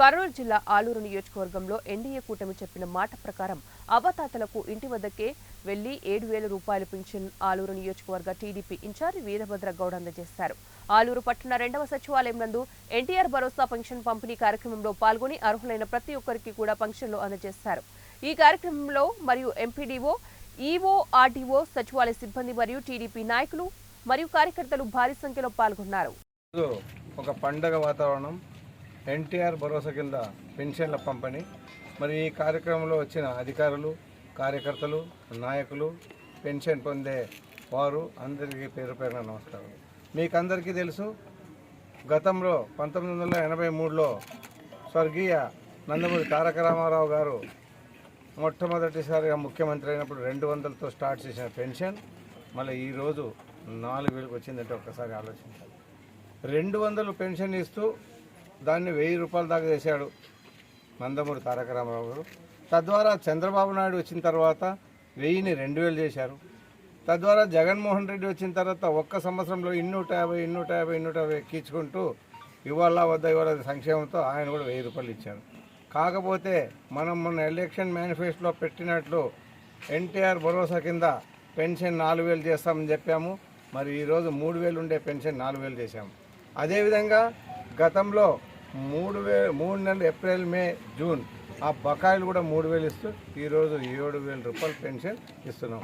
కర్నూలు జిల్లా ఆలూరు నియోజకవర్గంలో ఎన్డీఏ కూటమి చెప్పిన మాట ప్రకారం అవతాతలకు ఇంటి వద్దకే వెళ్లి 7,000 రూపాయల పింఛన్ ఆలూరు నియోజకవర్గ టీడీపీ ఇన్ఛార్జి వీరభద్ర గౌడ్ అందజేశారు. ఆలూరు పట్టణ 2వ సచివాలయం నందు ఎన్టీఆర్ భరోసా పెన్షన్ పంపిణీ కార్యక్రమంలో పాల్గొని అర్హులైన ప్రతి ఒక్కరికి కూడా పెన్షన్లు అందజేశారు. ఈ కార్యక్రమంలో మరియు ఎంపీడీఓ, ఈవో, ఆర్డీఓ, సచివాలయ సిబ్బంది మరియు టీడీపీ నాయకులు మరియు కార్యకర్తలు భారీ సంఖ్యలో పాల్గొన్నారు. ఒక పండగ వాతావరణం, ఎన్టీఆర్ భరోసా కింద పెన్షన్ల పంపిణీ. మరి ఈ కార్యక్రమంలో వచ్చిన అధికారులు, కార్యకర్తలు, నాయకులు, పెన్షన్ పొందే వారు అందరికీ పేరు పేరున నమస్కారం. మీకు అందరికీ తెలుసు, గతంలో 1983లో స్వర్గీయ నందమూరి తారక రామారావు గారు మొట్టమొదటిసారిగా ముఖ్యమంత్రి అయినప్పుడు 200తో స్టార్ట్ చేసిన పెన్షన్ మళ్ళీ ఈరోజు 4,000కి వచ్చిందంటే ఒక్కసారి ఆలోచించాలి. 200 పెన్షన్ ఇస్తూ దాన్ని 1,000 రూపాయల దాకా చేశాడు నందమూరి తారక రామారావు గారు. తద్వారా చంద్రబాబు నాయుడు వచ్చిన తర్వాత 1000ని 2,000 చేశారు. తద్వారా జగన్మోహన్ రెడ్డి వచ్చిన తర్వాత ఒక్క సంవత్సరంలో 150 ఎక్కించుకుంటూ ఇవాళ సంక్షేమంతో ఆయన కూడా 1,000 రూపాయలు ఇచ్చారు. కాకపోతే మనం మొన్న ఎలక్షన్ మేనిఫెస్టోలో పెట్టినట్లు ఎన్టీఆర్ భరోసా కింద పెన్షన్ 4,000 చేస్తామని చెప్పాము. మరి ఈరోజు 3,000 ఉండే పెన్షన్ 4,000 చేశాము. అదేవిధంగా గతంలో 3 నెలలు ఏప్రిల్, మే, జూన్ ఆ బకాయిలు కూడా 3,000 ఇస్తూ ఈరోజు 7,000 రూపాయలు పెన్షన్ ఇస్తున్నాం.